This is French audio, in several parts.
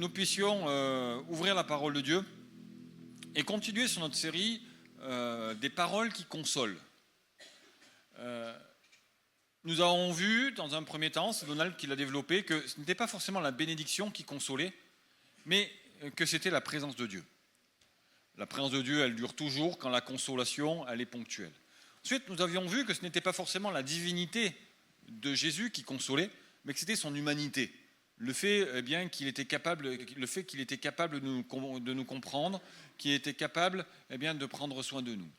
nous puissions ouvrir la parole de Dieu et continuer sur notre série des paroles qui consolent. Nous avons vu dans un premier temps, c'est Donald qui l'a développé, que ce n'était pas forcément la bénédiction qui consolait, mais que c'était la présence de Dieu. La présence de Dieu, elle dure toujours quand la consolation, elle est ponctuelle. Ensuite, nous avions vu que ce n'était pas forcément la divinité de Jésus qui consolait, mais que c'était son humanité. Le fait qu'il était capable de nous comprendre, qu'il était capable de prendre soin de nous.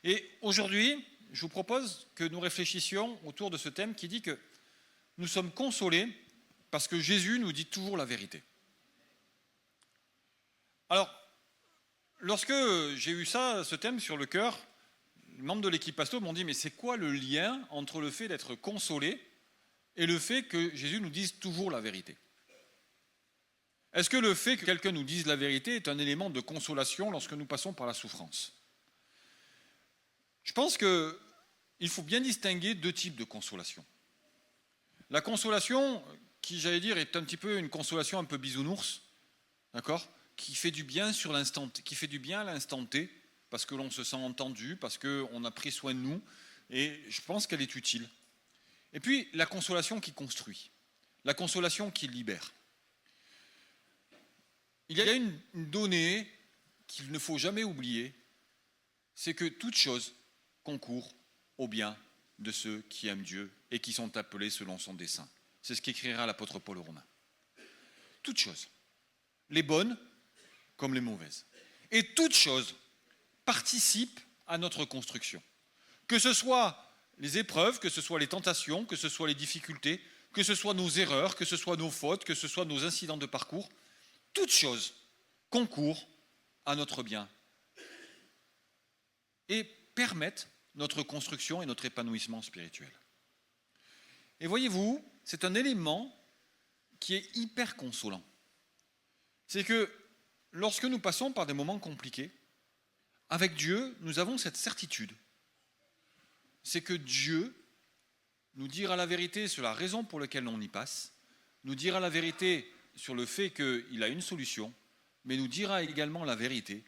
Et aujourd'hui, je vous propose que nous réfléchissions autour de ce thème qui dit que nous sommes consolés parce que Jésus nous dit toujours la vérité. Alors, lorsque j'ai eu ce thème sur le cœur, les membres de l'équipe pasto m'ont dit « Mais c'est quoi le lien entre le fait d'être consolé et le fait que Jésus nous dise toujours la vérité ?» Est-ce que le fait que quelqu'un nous dise la vérité est un élément de consolation lorsque nous passons par la souffrance ? Je pense qu'il faut bien distinguer deux types de consolation. La consolation, qui j'allais dire est un petit peu une consolation un peu bisounours, d'accord ? Qui fait du bien sur l'instant, qui fait du bien à l'instant T, parce que l'on se sent entendu, parce qu'on a pris soin de nous, et je pense qu'elle est utile. Et puis la consolation qui construit, la consolation qui libère. Il y a une donnée qu'il ne faut jamais oublier, c'est que toute chose concourt au bien de ceux qui aiment Dieu et qui sont appelés selon son dessein. C'est ce qu'écrira l'apôtre Paul aux Romains. Toutes choses, les bonnes comme les mauvaises. Et toutes choses participent à notre construction. Que ce soit les épreuves, que ce soit les tentations, que ce soit les difficultés, que ce soit nos erreurs, que ce soit nos fautes, que ce soit nos incidents de parcours, toutes choses concourent à notre bien et permettent notre construction et notre épanouissement spirituel. Et voyez-vous, c'est un élément qui est hyper consolant. C'est que lorsque nous passons par des moments compliqués, avec Dieu, nous avons cette certitude. C'est que Dieu nous dira la vérité sur la raison pour laquelle on y passe, nous dira la vérité sur le fait qu'il a une solution, mais nous dira également la vérité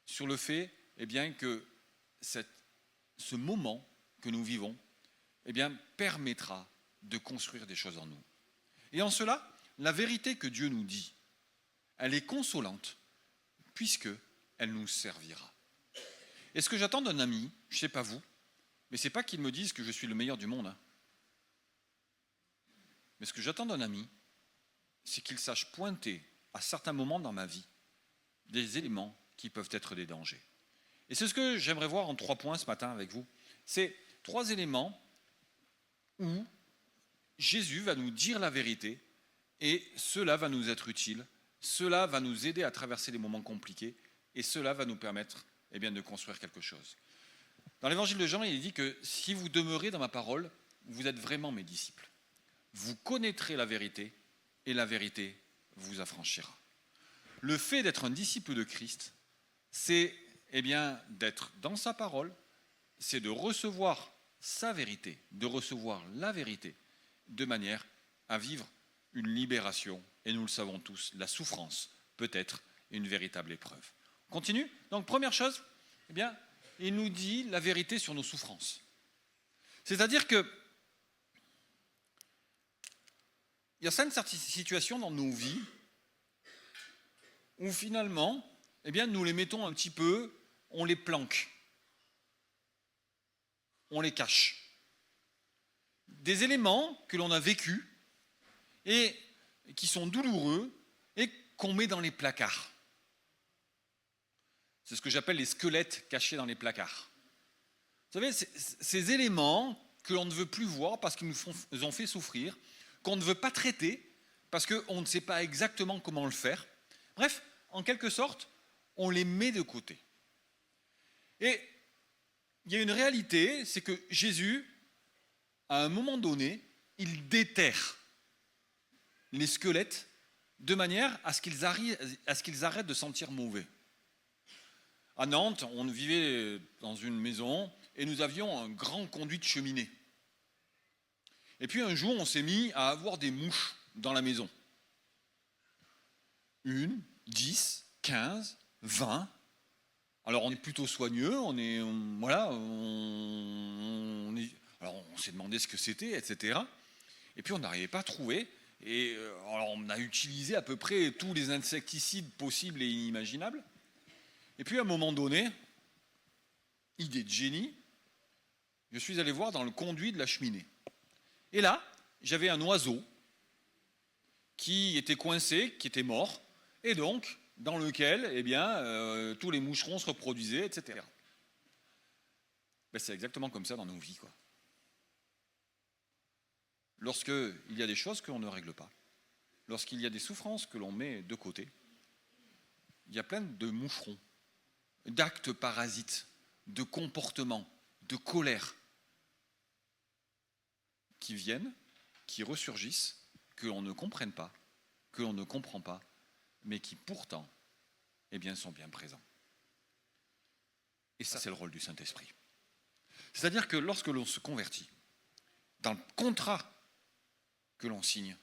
sur le fait que ce moment que nous vivons permettra de construire des choses en nous. Et en cela, la vérité que Dieu nous dit, elle est consolante, puisqu'elle nous servira. Et ce que j'attends d'un ami, je ne sais pas vous, mais ce n'est pas qu'il me dise que je suis le meilleur du monde. Mais ce que j'attends d'un ami, c'est qu'il sache pointer à certains moments dans ma vie des éléments qui peuvent être des dangers. Et c'est ce que j'aimerais voir en 3 points ce matin avec vous. C'est 3 éléments où Jésus va nous dire la vérité et cela va nous être utile, cela va nous aider à traverser des moments compliqués et cela va nous permettre de construire quelque chose. Dans l'évangile de Jean, il est dit que si vous demeurez dans ma parole, vous êtes vraiment mes disciples. Vous connaîtrez la vérité et la vérité vous affranchira. Le fait d'être un disciple de Christ, c'est d'être dans sa parole, c'est de recevoir sa vérité, de recevoir la vérité, de manière à vivre une libération. Et nous le savons tous, la souffrance peut être une véritable épreuve. On continue ? Donc première chose, il nous dit la vérité sur nos souffrances. C'est-à-dire que il y a certaines situations dans nos vies où finalement, nous les mettons un petit peu, on les planque, on les cache. Des éléments que l'on a vécus et qui sont douloureux et qu'on met dans les placards. C'est ce que j'appelle les squelettes cachés dans les placards. Vous savez, ces éléments que l'on ne veut plus voir parce qu'ils nous ont fait souffrir, qu'on ne veut pas traiter parce qu'on ne sait pas exactement comment le faire. Bref, en quelque sorte, on les met de côté. Et il y a une réalité, c'est que Jésus, à un moment donné, il déterre les squelettes de manière à ce qu'ils arrêtent de sentir mauvais. À Nantes, on vivait dans une maison et nous avions un grand conduit de cheminée. Et puis un jour, on s'est mis à avoir des mouches dans la maison. Une, 10, 15, 20. Alors on est plutôt soigneux, alors on s'est demandé ce que c'était, etc. Et puis on n'arrivait pas à trouver. Et alors on a utilisé à peu près tous les insecticides possibles et inimaginables. Et puis à un moment donné, idée de génie, je suis allé voir dans le conduit de la cheminée. Et là, j'avais un oiseau qui était coincé, qui était mort, et donc dans lequel tous les moucherons se reproduisaient, etc. C'est exactement comme ça dans nos vies, quoi. Lorsqu'il y a des choses que l'on ne règle pas, lorsqu'il y a des souffrances que l'on met de côté, il y a plein de moucherons, d'actes parasites, de comportements, de colère qui viennent, qui ressurgissent, que l'on ne comprenne pas, que l'on ne comprend pas, mais qui pourtant sont bien présents. Et ça, c'est le rôle du Saint-Esprit. C'est-à-dire que lorsque l'on se convertit, dans le contrat que l'on signe,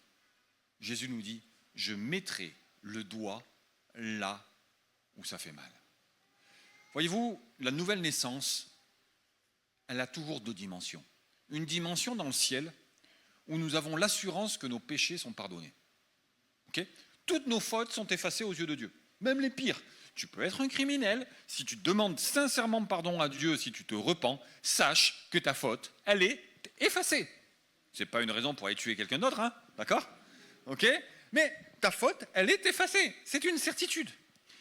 Jésus nous dit « Je mettrai le doigt là où ça fait mal ». Voyez-vous, la nouvelle naissance, elle a toujours deux dimensions. Une dimension dans le ciel, où nous avons l'assurance que nos péchés sont pardonnés. Okay ? Toutes nos fautes sont effacées aux yeux de Dieu, même les pires. Tu peux être un criminel, si tu demandes sincèrement pardon à Dieu, si tu te repens, sache que ta faute, elle est effacée. Ce n'est pas une raison pour aller tuer quelqu'un d'autre, hein, d'accord ? Ok ? Mais ta faute, elle est effacée, c'est une certitude.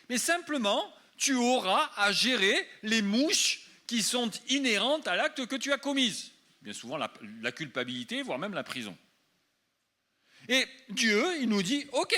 Mais simplement, tu auras à gérer les mouches qui sont inhérentes à l'acte que tu as commis. Bien souvent la culpabilité, voire même la prison. Et Dieu, il nous dit, ok,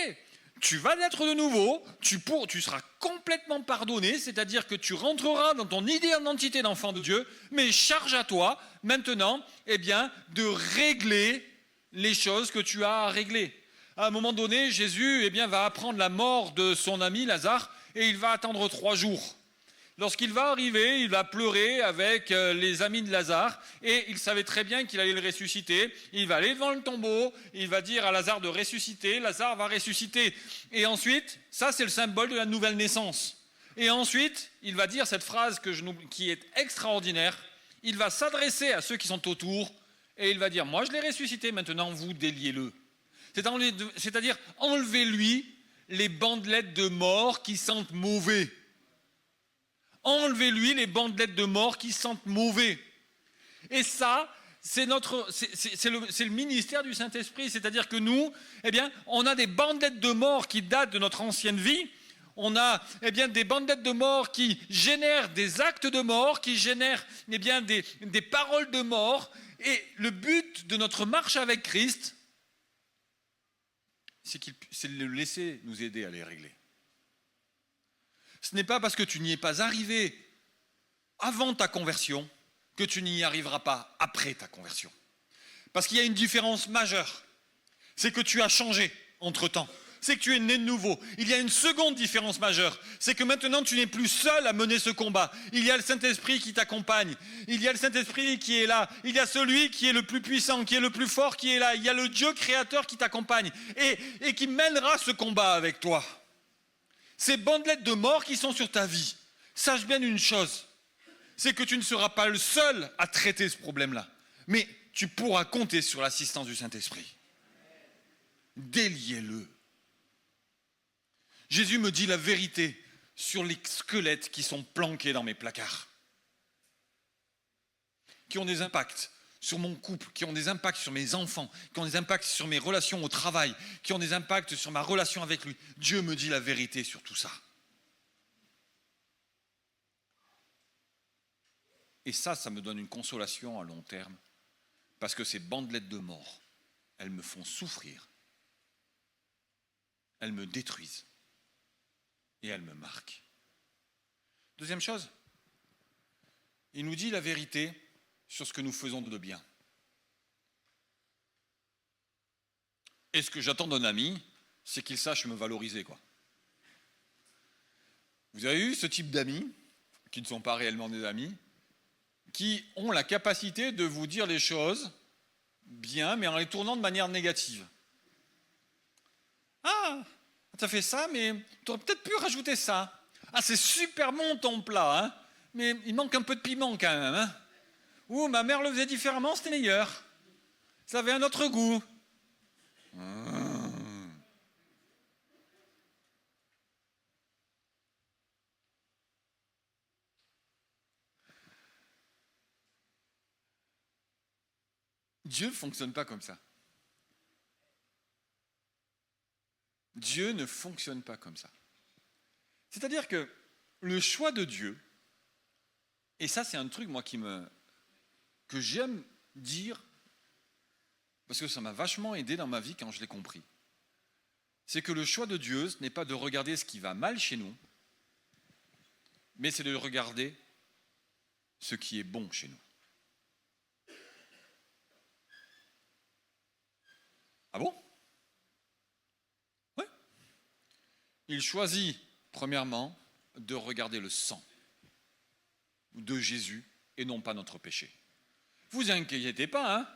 tu vas naître de nouveau, tu seras complètement pardonné, c'est-à-dire que tu rentreras dans ton identité d'enfant de Dieu, mais charge à toi, maintenant, de régler les choses que tu as à régler. À un moment donné, Jésus, va apprendre la mort de son ami Lazare, et il va attendre 3 jours. Lorsqu'il va arriver, il va pleurer avec les amis de Lazare et il savait très bien qu'il allait le ressusciter. Il va aller devant le tombeau, il va dire à Lazare de ressusciter, Lazare va ressusciter. Et ensuite, ça c'est le symbole de la nouvelle naissance. Et ensuite, il va dire cette phrase qui est extraordinaire. Il va s'adresser à ceux qui sont autour et il va dire « Moi je l'ai ressuscité, maintenant vous déliez-le ». C'est-à-dire enlevez-lui les bandelettes de mort qui sentent mauvais. Enlevez-lui les bandelettes de mort qui sentent mauvais. Et ça, c'est le ministère du Saint-Esprit. C'est-à-dire que nous, on a des bandelettes de mort qui datent de notre ancienne vie. On a des bandelettes de mort qui génèrent des actes de mort, qui génèrent des paroles de mort. Et le but de notre marche avec Christ, c'est de le laisser nous aider à les régler. Ce n'est pas parce que tu n'y es pas arrivé avant ta conversion que tu n'y arriveras pas après ta conversion. Parce qu'il y a une différence majeure. C'est que tu as changé entre-temps. C'est que tu es né de nouveau. Il y a une seconde différence majeure. C'est que maintenant tu n'es plus seul à mener ce combat. Il y a le Saint-Esprit qui t'accompagne. Il y a le Saint-Esprit qui est là. Il y a celui qui est le plus puissant, qui est le plus fort, qui est là. Il y a le Dieu créateur qui t'accompagne et qui mènera ce combat avec toi. Ces bandelettes de mort qui sont sur ta vie, sache bien une chose, c'est que tu ne seras pas le seul à traiter ce problème-là, mais tu pourras compter sur l'assistance du Saint-Esprit. Déliez-le. Jésus me dit la vérité sur les squelettes qui sont planqués dans mes placards, qui ont des impacts sur mon couple, qui ont des impacts sur mes enfants, qui ont des impacts sur mes relations au travail, qui ont des impacts sur ma relation avec lui. Dieu me dit la vérité sur tout ça. Et ça me donne une consolation à long terme, parce que ces bandelettes de mort, elles me font souffrir, elles me détruisent et elles me marquent. Deuxième chose, il nous dit la vérité sur ce que nous faisons de bien. Et ce que j'attends d'un ami, c'est qu'il sache me valoriser, quoi. Vous avez eu ce type d'amis, qui ne sont pas réellement des amis, qui ont la capacité de vous dire les choses bien, mais en les tournant de manière négative. Ah, tu as fait ça, mais tu aurais peut-être pu rajouter ça. Ah, c'est super bon ton plat, hein, mais il manque un peu de piment quand même. Hein. Ou ma mère le faisait différemment, c'était meilleur. Ça avait un autre goût. Dieu ne fonctionne pas comme ça. Dieu ne fonctionne pas comme ça. C'est-à-dire que le choix de Dieu, et ça c'est un truc moi que j'aime dire, parce que ça m'a vachement aidé dans ma vie quand je l'ai compris, c'est que le choix de Dieu, ce n'est pas de regarder ce qui va mal chez nous, mais c'est de regarder ce qui est bon chez nous. Ah bon? Oui. Il choisit, premièrement, de regarder le sang de Jésus et non pas notre péché. Vous inquiétez pas, hein?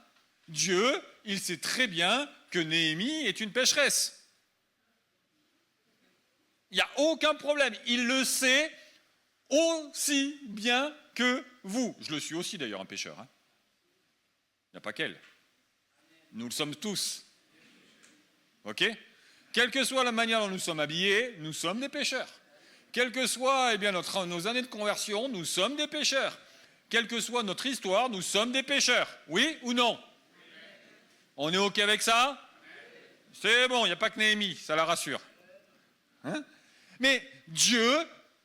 Dieu, il sait très bien que Néhémie est une pécheresse. Il n'y a aucun problème. Il le sait aussi bien que vous. Je le suis aussi d'ailleurs, un pécheur. Hein. Il n'y a pas qu'elle. Nous le sommes tous. Ok? Quelle que soit la manière dont nous sommes habillés, nous sommes des pécheurs. Quelles que soient nos années de conversion, nous sommes des pécheurs. Quelle que soit notre histoire, nous sommes des pécheurs. Oui ou non? On est OK avec ça? C'est bon, il n'y a pas que Néhémie, ça la rassure. Hein? Mais Dieu,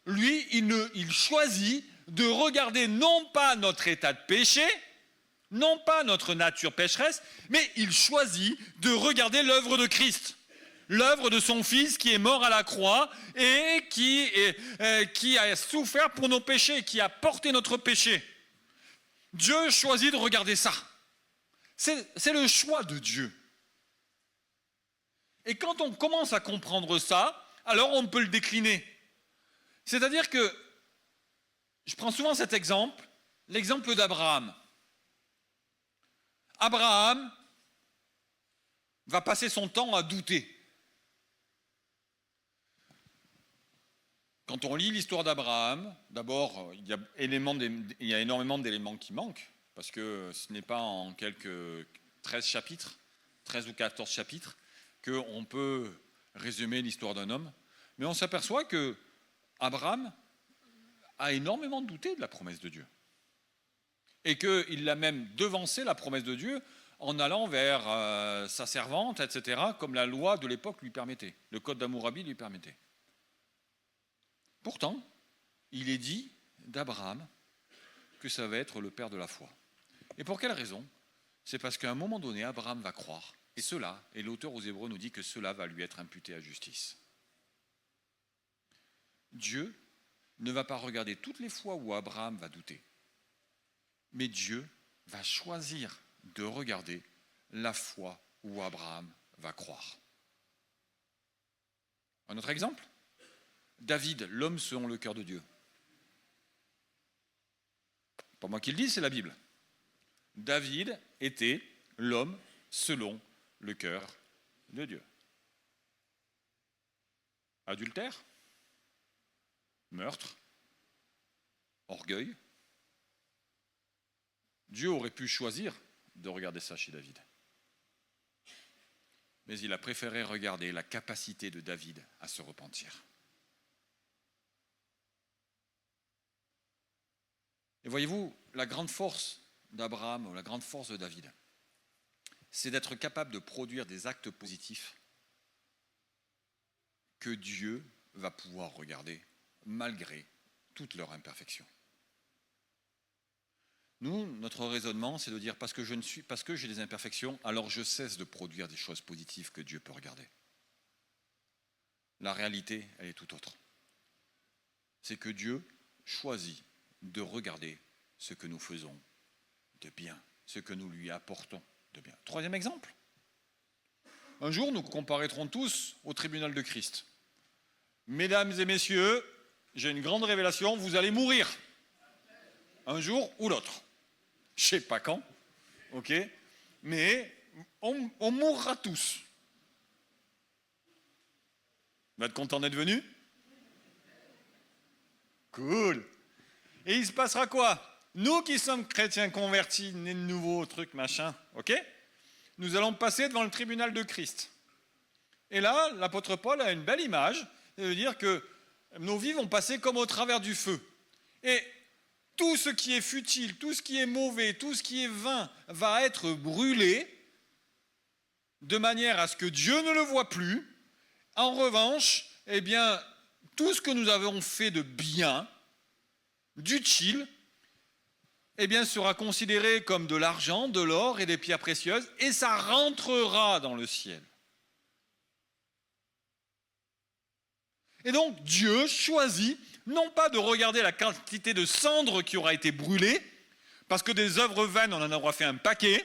lui, il choisit de regarder non pas notre état de péché, non pas notre nature pécheresse, mais il choisit de regarder l'œuvre de Christ. L'œuvre de son Fils qui est mort à la croix et qui a souffert pour nos péchés, qui a porté notre péché. Dieu choisit de regarder ça. C'est le choix de Dieu. Et quand on commence à comprendre ça, alors on peut le décliner. C'est-à-dire que, je prends souvent cet exemple, l'exemple d'Abraham. Abraham va passer son temps à douter. Quand on lit l'histoire d'Abraham, d'abord, il y a énormément d'éléments qui manquent, parce que ce n'est pas en quelques 13 chapitres, 13 ou 14 chapitres, qu'on peut résumer l'histoire d'un homme. Mais on s'aperçoit que Abraham a énormément douté de la promesse de Dieu. Et qu'il a même devancé la promesse de Dieu en allant vers sa servante, etc., comme la loi de l'époque lui permettait, le code d'Hammurabi lui permettait. Pourtant, il est dit d'Abraham que ça va être le père de la foi. Et pour quelle raison? C'est parce qu'à un moment donné, Abraham va croire, et l'auteur aux Hébreux nous dit que cela va lui être imputé à justice. Dieu ne va pas regarder toutes les fois où Abraham va douter, mais Dieu va choisir de regarder la fois où Abraham va croire. Un autre exemple? David, l'homme selon le cœur de Dieu. Pas moi qui le dis, c'est la Bible. David était l'homme selon le cœur de Dieu. Adultère, meurtre, orgueil. Dieu aurait pu choisir de regarder ça chez David. Mais il a préféré regarder la capacité de David à se repentir. Et voyez-vous, la grande force d'Abraham, ou la grande force de David, c'est d'être capable de produire des actes positifs que Dieu va pouvoir regarder malgré toute leur imperfection. Nous, notre raisonnement, c'est de dire parce que j'ai des imperfections, alors je cesse de produire des choses positives que Dieu peut regarder. La réalité, elle est tout autre. C'est que Dieu choisit de regarder ce que nous faisons de bien, ce que nous lui apportons de bien. Troisième exemple. Un jour, nous comparaîtrons tous au tribunal de Christ. Mesdames et messieurs, j'ai une grande révélation, vous allez mourir. Un jour ou l'autre. Je ne sais pas quand, ok, mais on mourra tous. Vous êtes content d'être venu? Cool. Et il se passera quoi? Nous qui sommes chrétiens convertis, nés de nouveau, truc, machin, ok? Nous allons passer devant le tribunal de Christ. Et là, l'apôtre Paul a une belle image, ça veut dire que nos vies vont passer comme au travers du feu. Et tout ce qui est futile, tout ce qui est mauvais, tout ce qui est vain va être brûlé de manière à ce que Dieu ne le voit plus. En revanche, eh bien, tout ce que nous avons fait de bien, d'utile, eh bien, sera considéré comme de l'argent, de l'or et des pierres précieuses, et ça rentrera dans le ciel. Et donc, Dieu choisit non pas de regarder la quantité de cendres qui aura été brûlée, parce que des œuvres vaines, on en aura fait un paquet.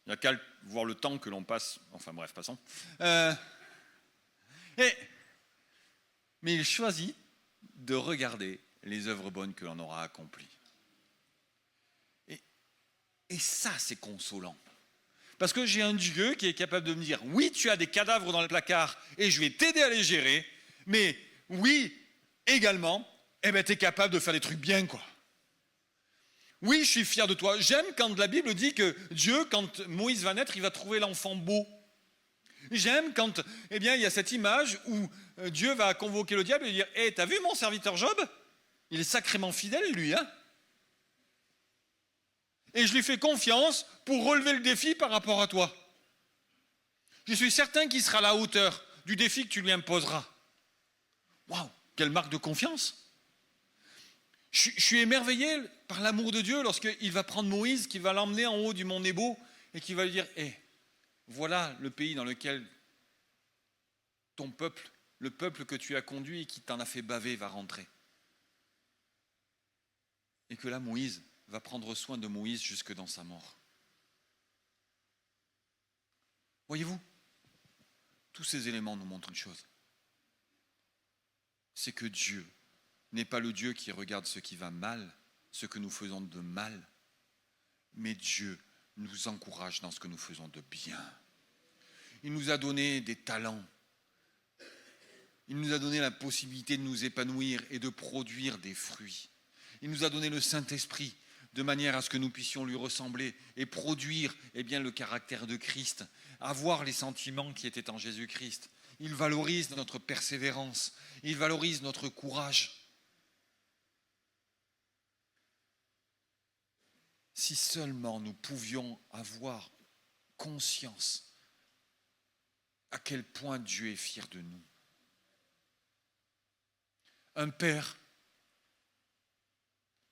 Il n'y a qu'à voir le temps que l'on passe. Enfin bref, passons. Mais il choisit de regarder les œuvres bonnes que l'on aura accomplies. Et ça, c'est consolant. Parce que j'ai un Dieu qui est capable de me dire, oui, tu as des cadavres dans le placard et je vais t'aider à les gérer, mais oui, également, tu es capable de faire des trucs bien, quoi. Oui, je suis fier de toi. J'aime quand la Bible dit que Dieu, quand Moïse va naître, il va trouver l'enfant beau. J'aime quand, il y a cette image où Dieu va convoquer le diable et lui dire, t'as vu mon serviteur Job? Il est sacrément fidèle, lui, hein? Et je lui fais confiance pour relever le défi par rapport à toi. Je suis certain qu'il sera à la hauteur du défi que tu lui imposeras. Waouh, quelle marque de confiance! Je suis émerveillé par l'amour de Dieu lorsqu'il va prendre Moïse, qui va l'emmener en haut du mont Nebo et qui va lui dire, voilà le pays dans lequel ton peuple, le peuple que tu as conduit et qui t'en a fait baver, va rentrer. Et que là, Moïse va prendre soin de Moïse jusque dans sa mort. Voyez-vous, tous ces éléments nous montrent une chose. C'est que Dieu n'est pas le Dieu qui regarde ce qui va mal, ce que nous faisons de mal, mais Dieu nous encourage dans ce que nous faisons de bien. Il nous a donné des talents. Il nous a donné la possibilité de nous épanouir et de produire des fruits. Il nous a donné le Saint-Esprit de manière à ce que nous puissions lui ressembler et produire le caractère de Christ, avoir les sentiments qui étaient en Jésus-Christ. Il valorise notre persévérance, il valorise notre courage. Si seulement nous pouvions avoir conscience à quel point Dieu est fier de nous. Un père,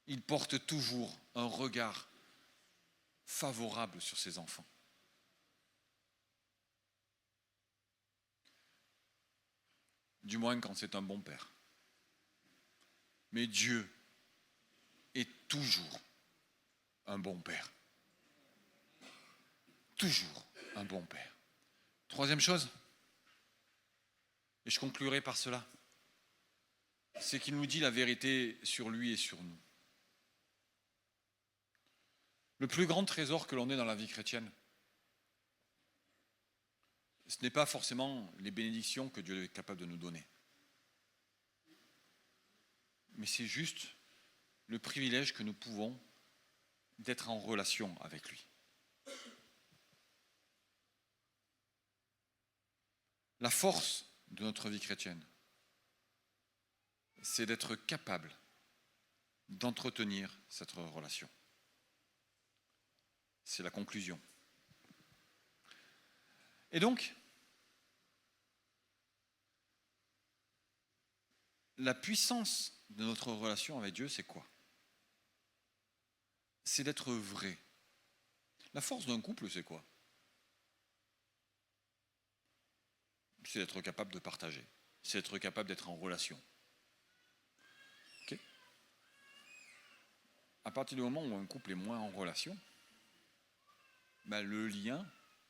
il porte toujours un regard favorable sur ses enfants. Du moins quand c'est un bon père. Mais Dieu est toujours un bon père. Toujours un bon père. Troisième chose, et je conclurai par cela, c'est qu'il nous dit la vérité sur lui et sur nous. Le plus grand trésor que l'on ait dans la vie chrétienne, ce n'est pas forcément les bénédictions que Dieu est capable de nous donner. Mais c'est juste le privilège que nous pouvons d'être en relation avec lui. La force de notre vie chrétienne, c'est d'être capable d'entretenir cette relation. C'est la conclusion. Et donc, la puissance de notre relation avec Dieu, c'est quoi? C'est d'être vrai. La force d'un couple, c'est quoi? C'est d'être capable de partager. C'est d'être capable d'être en relation. Okay. À partir du moment où un couple est moins en relation, le lien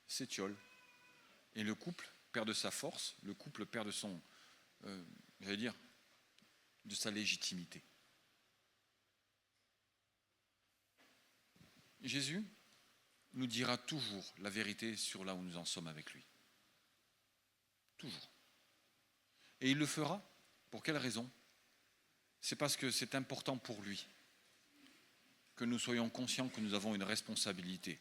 s'étiole. Et le couple perd de sa force, le couple perd de son, de sa légitimité. Jésus nous dira toujours la vérité sur là où nous en sommes avec lui. Toujours. Et il le fera. Pour quelle raison? C'est parce que c'est important pour lui que nous soyons conscients que nous avons une responsabilité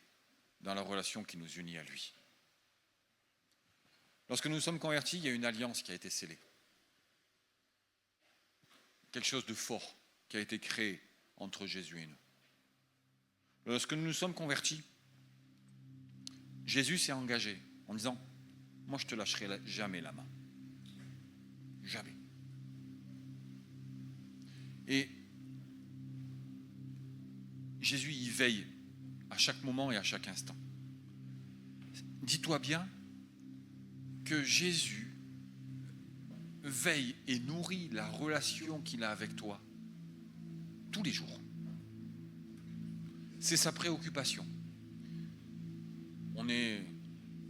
dans la relation qui nous unit à lui. Lorsque nous sommes convertis, il y a une alliance qui a été scellée. Quelque chose de fort qui a été créé entre Jésus et nous. Lorsque nous nous sommes convertis, Jésus s'est engagé en disant « Moi, je ne te lâcherai jamais la main. Jamais. » Et Jésus y veille à chaque moment et à chaque instant. Dis-toi bien que Jésus veille et nourrit la relation qu'il a avec toi tous les jours. C'est sa préoccupation. On est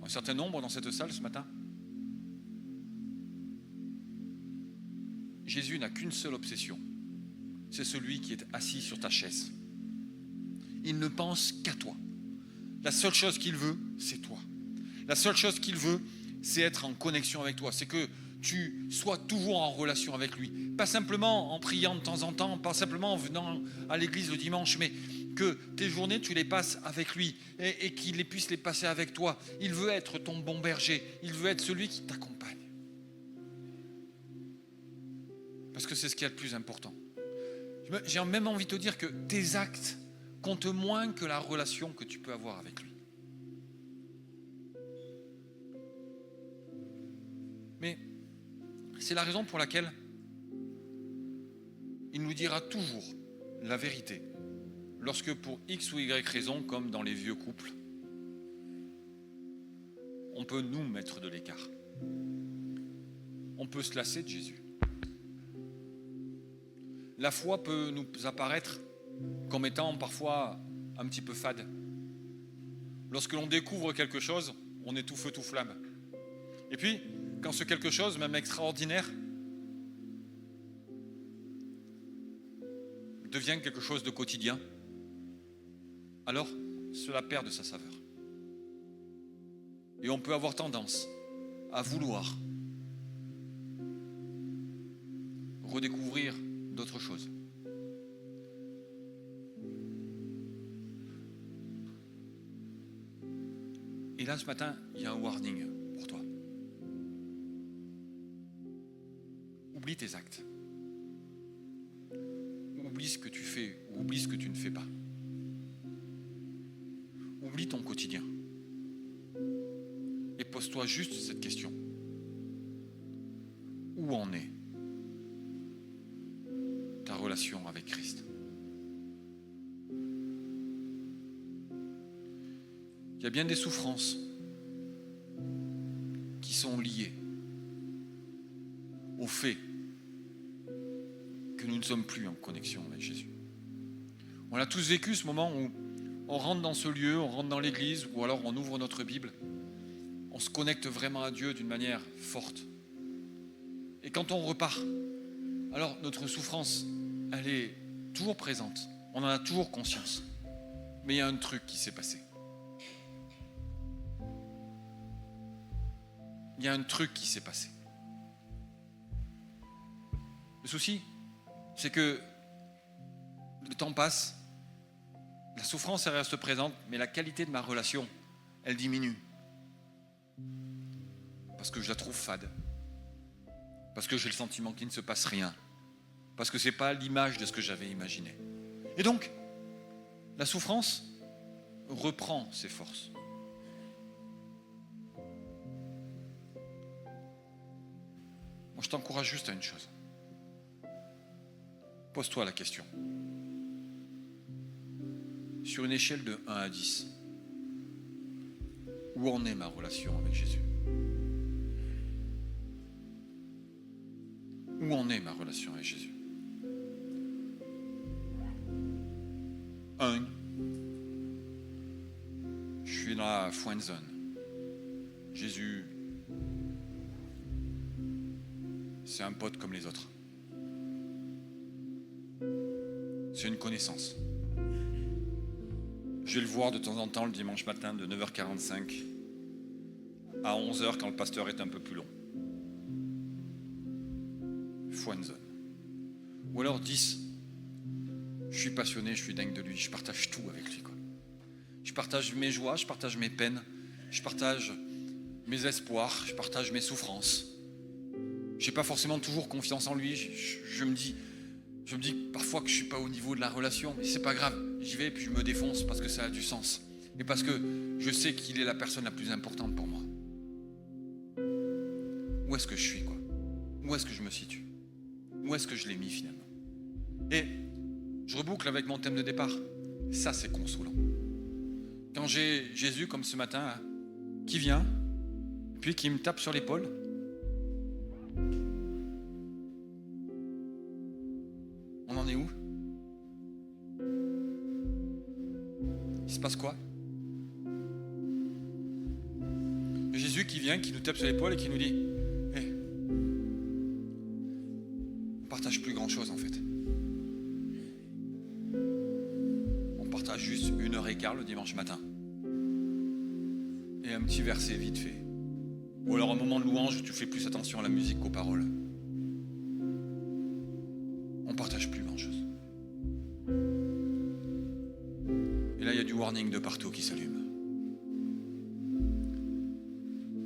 un certain nombre dans cette salle ce matin. Jésus n'a qu'une seule obsession. C'est celui qui est assis sur ta chaise. Il ne pense qu'à toi. La seule chose qu'il veut, c'est toi. La seule chose qu'il veut, c'est être en connexion avec toi. C'est que tu sois toujours en relation avec lui. Pas simplement en priant de temps en temps, pas simplement en venant à l'église le dimanche, mais que tes journées, tu les passes avec lui et qu'il puisse les passer avec toi. Il veut être ton bon berger. Il veut être celui qui t'accompagne. Parce que c'est ce qui est le plus important. J'ai même envie de te dire que tes actes comptent moins que la relation que tu peux avoir avec lui. Mais c'est la raison pour laquelle il nous dira toujours la vérité. Lorsque pour X ou Y raison, comme dans les vieux couples, on peut nous mettre de l'écart. On peut se lasser de Jésus. La foi peut nous apparaître comme étant parfois un petit peu fade. Lorsque l'on découvre quelque chose, on est tout feu, tout flamme. Et puis, quand ce quelque chose, même extraordinaire, devient quelque chose de quotidien, alors cela perd de sa saveur. Et on peut avoir tendance à vouloir redécouvrir d'autres choses. Et là, ce matin, il y a un warning pour toi. Oublie tes actes. Oublie ce que tu fais ou oublie ce que tu ne fais pas. Oublie ton quotidien. Et pose-toi juste cette question. Où en est ta relation avec Christ? Il y a bien des souffrances qui sont liées au fait que nous ne sommes plus en connexion avec Jésus. On a tous vécu ce moment où on rentre dans ce lieu, on rentre dans l'église, ou alors on ouvre notre Bible, on se connecte vraiment à Dieu d'une manière forte. Et quand on repart, alors notre souffrance, elle est toujours présente, on en a toujours conscience. Mais il y a un truc qui s'est passé. Il y a un truc qui s'est passé. Le souci, c'est que le temps passe, la souffrance elle reste présente, mais la qualité de ma relation, elle diminue. Parce que je la trouve fade. Parce que j'ai le sentiment qu'il ne se passe rien. Parce que ce n'est pas l'image de ce que j'avais imaginé. Et donc, la souffrance reprend ses forces. Moi, je t'encourage juste à une chose. Pose-toi la question. Sur une échelle de 1 à 10, où en est ma relation avec Jésus? Où en est ma relation avec Jésus? 1, je suis dans la friend zone. Jésus, c'est un pote comme les autres. C'est une connaissance. Je vais le voir de temps en temps le dimanche matin de 9h45 à 11h quand le pasteur est un peu plus long. friendzone. Ou alors 10, je suis passionné, je suis dingue de lui, je partage tout avec lui, quoi. Je partage mes joies, je partage mes peines, je partage mes espoirs, je partage mes souffrances. Je n'ai pas forcément toujours confiance en lui, je me dis parfois que je ne suis pas au niveau de la relation, mais c'est pas grave, j'y vais et puis je me défonce parce que ça a du sens. Et parce que je sais qu'il est la personne la plus importante pour moi. Où est-ce que je suis, quoi? Où est-ce que je me situe? Où est-ce que je l'ai mis finalement? Et je reboucle avec mon thème de départ. Ça, c'est consolant. Quand j'ai Jésus, comme ce matin, qui vient, puis qui me tape sur l'épaule. On en est où? Il se passe quoi? Jésus qui vient, qui nous tape sur l'épaule et qui nous dit hey, on partage plus grand-chose en fait. On partage juste 1h15 le dimanche matin. Et un petit verset vite fait. Ou alors un moment de louange où tu fais plus attention à la musique qu'aux paroles. On partage plus grand-chose. Et là, il y a du warning de partout qui s'allume.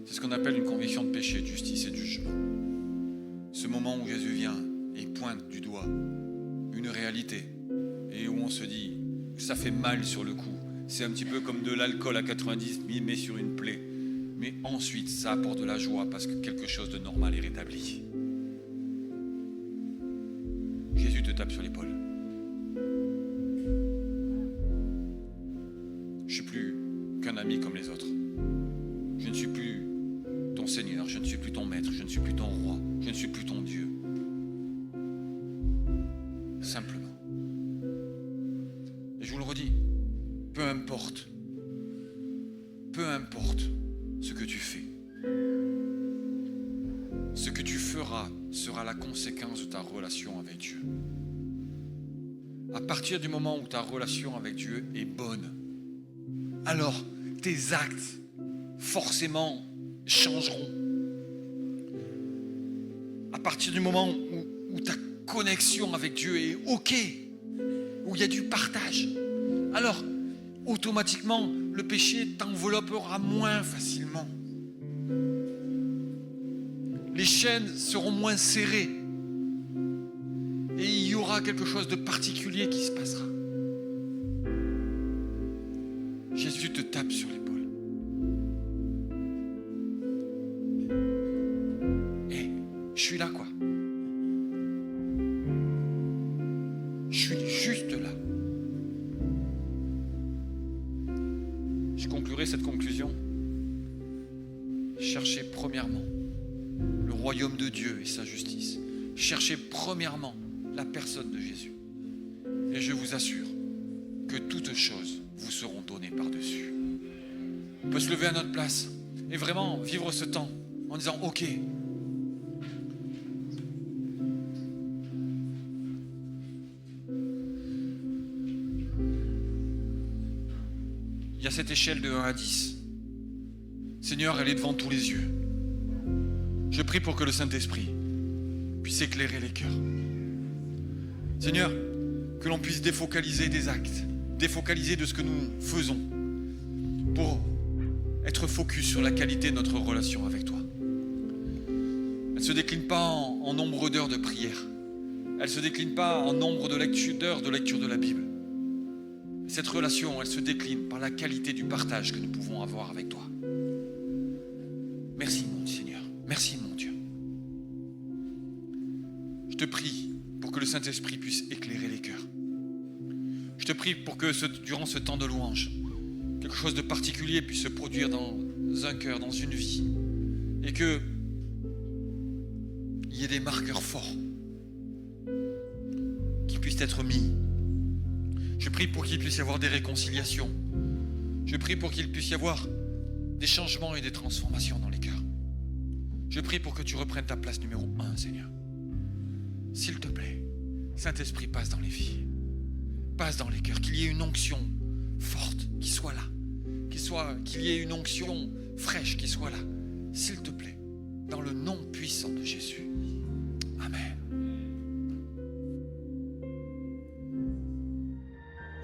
C'est ce qu'on appelle une conviction de péché, de justice et de jugement. Ce moment où Jésus vient et pointe du doigt une réalité et où on se dit ça fait mal sur le coup. C'est un petit peu comme de l'alcool à 90 mis sur une plaie. Mais ensuite, ça apporte de la joie parce que quelque chose de normal est rétabli. Jésus te tape sur l'épaule. Je ne suis plus qu'un ami comme les autres. Je ne suis plus ton Seigneur, je ne suis plus ton maître, je ne suis plus ton roi, je ne suis plus ton Dieu. Simplement. Et je vous le redis, peu importe ce que tu fais, ce que tu feras sera la conséquence de ta relation avec Dieu. À partir du moment où ta relation avec Dieu est bonne, alors tes actes forcément changeront. À partir du moment où ta connexion avec Dieu est OK, où il y a du partage, alors automatiquement le péché t'enveloppera moins facilement. Les chaînes seront moins serrées et il y aura quelque chose de particulier qui se passera. Jésus te tape sur l'épaule. Et je suis là, quoi. Je suis juste là. Je conclurai cette conclusion. Cherchez premièrement le royaume de Dieu et sa justice. Cherchez premièrement la personne de Jésus. Et je vous assure que toutes choses vous seront données par-dessus. On peut se lever à notre place et vraiment vivre ce temps en disant OK. Il y a cette échelle de 1 à 10. Seigneur, elle est devant tous les yeux. Je prie pour que le Saint-Esprit puisse éclairer les cœurs. Seigneur, que l'on puisse défocaliser des actes, défocaliser de ce que nous faisons pour être focus sur la qualité de notre relation avec toi. Elle ne se décline pas en nombre d'heures de prière. Elle ne se décline pas en nombre d'heures de lecture de la Bible. Cette relation, elle se décline par la qualité du partage que nous pouvons avoir avec toi. Merci mon Seigneur, merci mon Dieu. Je te prie pour que le Saint-Esprit puisse éclairer les cœurs. Je te prie pour que durant ce temps de louange, quelque chose de particulier puisse se produire dans un cœur, dans une vie, et que il y ait des marqueurs forts qui puissent être mis. Je prie pour qu'il puisse y avoir des réconciliations. Je prie pour qu'il puisse y avoir des changements et des transformations dans les cœurs. Je prie pour que tu reprennes ta place numéro 1, Seigneur. S'il te plaît, Saint-Esprit, passe dans les vies, passe dans les cœurs, qu'il y ait une onction forte qui soit là, qu'il y ait une onction fraîche qui soit là, s'il te plaît, dans le nom puissant de Jésus. Amen.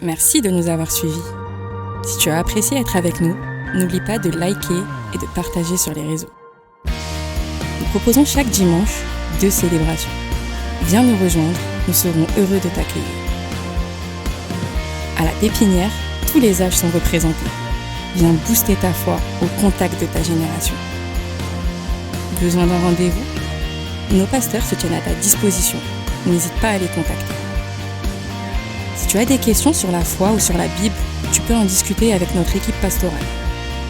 Merci de nous avoir suivis. Si tu as apprécié être avec nous, n'oublie pas de liker et de partager sur les réseaux. Nous proposons chaque dimanche 2 célébrations. Viens nous rejoindre, nous serons heureux de t'accueillir. À la Pépinière, tous les âges sont représentés. Viens booster ta foi au contact de ta génération. Besoin d'un rendez-vous ? Nos pasteurs se tiennent à ta disposition. N'hésite pas à les contacter. Si tu as des questions sur la foi ou sur la Bible, tu peux en discuter avec notre équipe pastorale.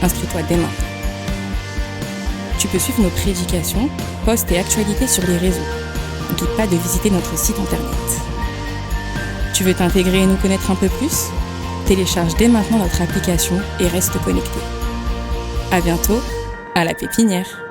Inscris-toi dès maintenant. Tu peux suivre nos prédications, posts et actualités sur les réseaux. N'oublie pas de visiter notre site internet. Tu veux t'intégrer et nous connaître un peu plus ? Télécharge dès maintenant notre application et reste connecté. À bientôt, à la Pépinière.